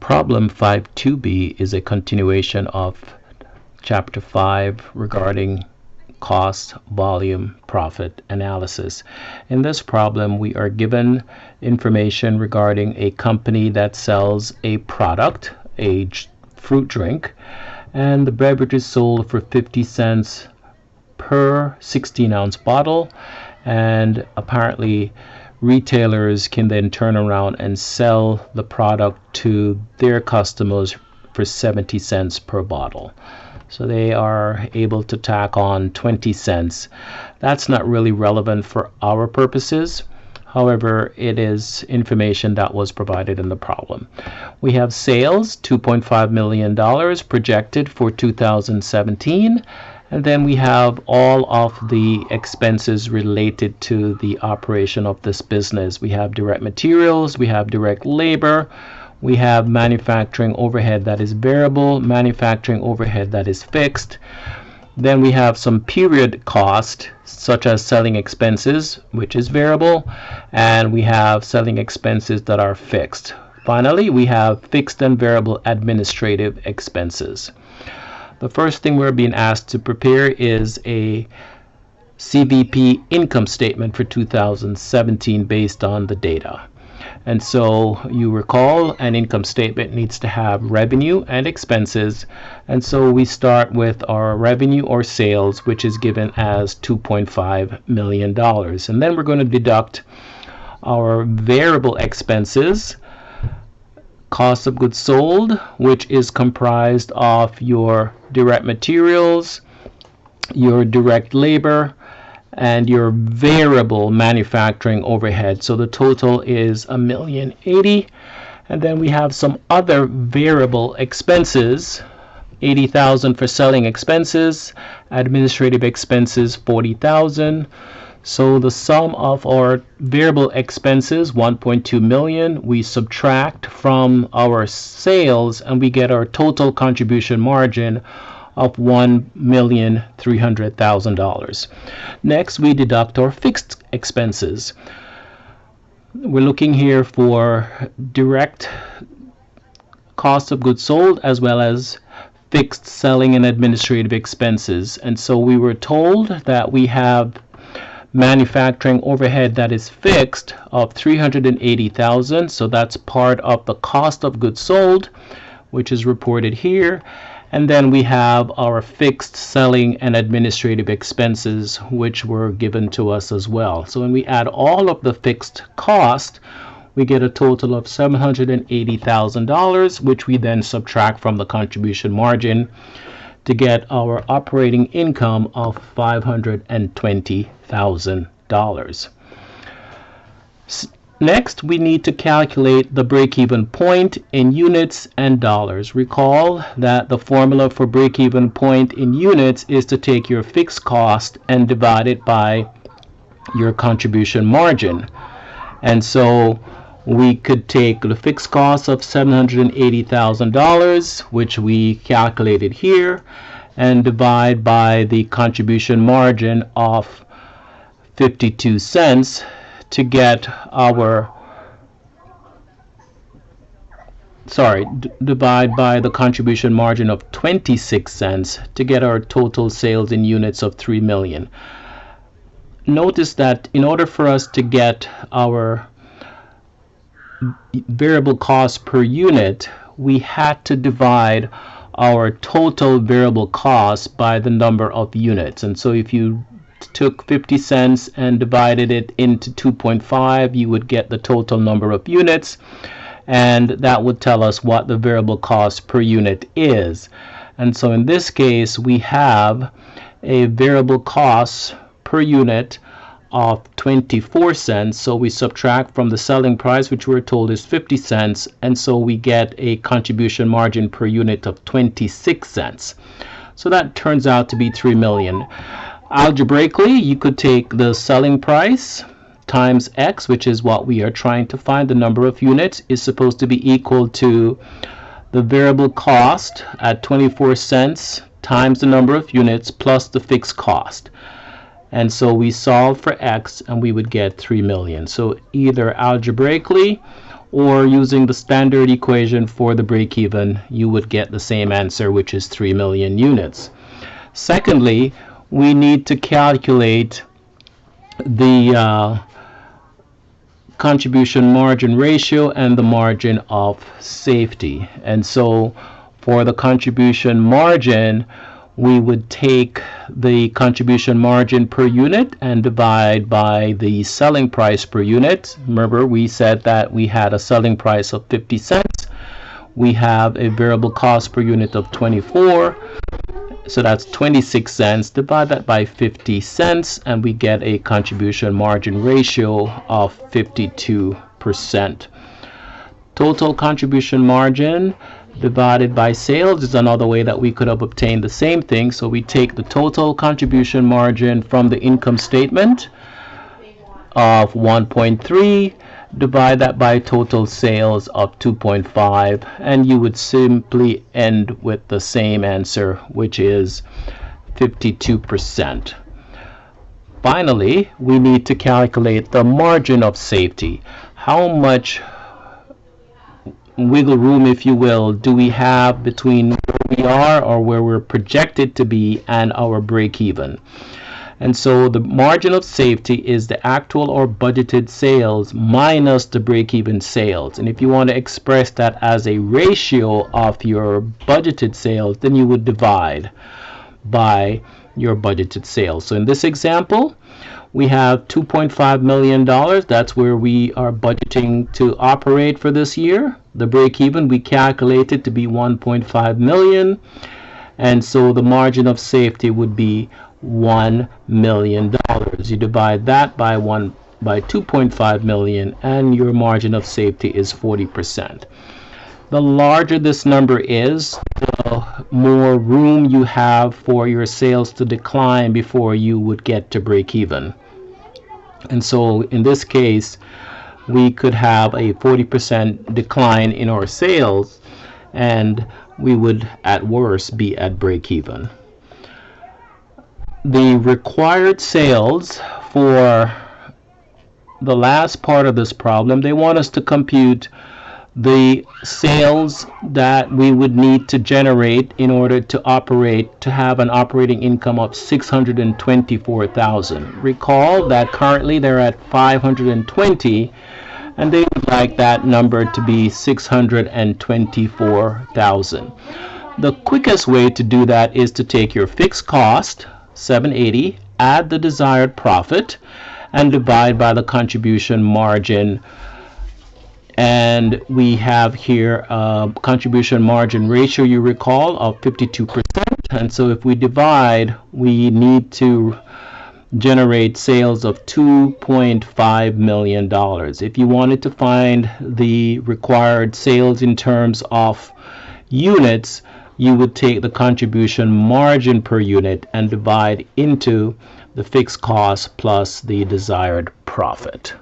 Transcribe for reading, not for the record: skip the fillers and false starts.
Problem 5.2b is a continuation of Chapter 5 regarding cost, volume, profit analysis. In this problem, we are given information regarding a company that sells a product, a fruit drink, and the beverage is sold for 50 cents per 16-ounce bottle, and apparently retailers can then turn around and sell the product to their customers for 70 cents per bottle. So they are able to tack on 20 cents. That's not really relevant for our purposes. However, it is information that was provided in the problem. We have sales, $2.5 million projected for 2017. And then we have all of the expenses related to the operation of this business. We have direct materials, we have direct labor, we have manufacturing overhead that is variable, manufacturing overhead that is fixed. Then we have some period cost, such as selling expenses, which is variable, and we have selling expenses that are fixed. Finally, we have fixed and variable administrative expenses. The first thing we're being asked to prepare is a Cvp income statement for 2017 based on the data. And so you recall an income statement needs to have revenue and expenses. And so we start with our revenue or sales, which is given as $2.5 million. And then we're going to deduct our variable expenses, cost of goods sold, which is comprised of your direct materials, your direct labor, and your variable manufacturing overhead. So the total is $1,080,000. And then we have some other variable expenses, $80,000 for selling expenses, administrative expenses $40,000. So the sum of our variable expenses, $1.2 million, we subtract from our sales and we get our total contribution margin of $1,300,000. Next, we deduct our fixed expenses. We're looking here for direct cost of goods sold as well as fixed selling and administrative expenses. And so we were told that we have manufacturing overhead that is fixed of $380,000, so that's part of the cost of goods sold, which is reported here. And then we have our fixed selling and administrative expenses, which were given to us as well. So when we add all of the fixed cost, we get a total of $780,000, which we then subtract from the contribution margin to get our operating income of $520,000. Next, we need to calculate the break-even point in units and dollars. Recall that the formula for break-even point in units is to take your fixed cost and divide it by your contribution margin. And so we could take the fixed cost of $780,000, which we calculated here, and divide by the contribution margin of 52 cents to get our, divide by the contribution margin of 26 cents to get our total sales in units of 3 million. Notice that in order for us to get our variable cost per unit, we had to divide our total variable cost by the number of units. And so if you took 50 cents and divided it into 2.5, you would get the total number of units, and that would tell us what the variable cost per unit is. And so in this case, we have a variable cost per unit of 24 cents. So we subtract from the selling price, which we're told is 50 cents, and so we get a contribution margin per unit of 26 cents. So that turns out to be 3 million. Algebraically, you could take the selling price times X, which is what we are trying to find. The number of units is supposed to be equal to the variable cost at 24 cents times the number of units plus the fixed cost. And so we solve for X and we would get 3 million. So either algebraically or using the standard equation for the break-even, you would get the same answer, which is 3 million units. Secondly, we need to calculate the contribution margin ratio and the margin of safety. And so for the contribution margin, we would take the contribution margin per unit and divide by the selling price per unit. Remember, we said that we had a selling price of 50 cents. We have a variable cost per unit of 24. So that's 26 cents. Divide that by 50 cents and we get a contribution margin ratio of 52%. Total contribution margin divided by sales is another way that we could have obtained the same thing. So we take the total contribution margin from the income statement of 1.3, divide that by total sales of 2.5, and you would simply end with the same answer, which is 52%. Finally, we need to calculate the margin of safety. How much wiggle room, if you will, do we have between where we are or where we're projected to be and our break-even? And so the margin of safety is the actual or budgeted sales minus the break-even sales. And if you want to express that as a ratio of your budgeted sales, then you would divide by your budgeted sales. So in this example, we have $2.5 million. That's where we are budgeting to operate for this year. The break-even we calculated to be 1.5 million. And so the margin of safety would be $1 million. You divide that by 2.5 million and your margin of safety is 40%. The larger this number is, the more room you have for your sales to decline before you would get to break even. And so in this case, we could have a 40% decline in our sales and we would at worst be at break even. The required sales for the last part of this problem, they want us to compute the sales that we would need to generate in order to operate, to have an operating income of 624,000. Recall that currently they're at 520 and they would like that number to be 624,000. The quickest way to do that is to take your fixed cost, 780, add the desired profit and divide by the contribution margin. And we have here a contribution margin ratio, you recall, of 52%. And so if we divide, we need to generate sales of $2.5 million. If you wanted to find the required sales in terms of units, you would take the contribution margin per unit and divide into the fixed cost plus the desired profit.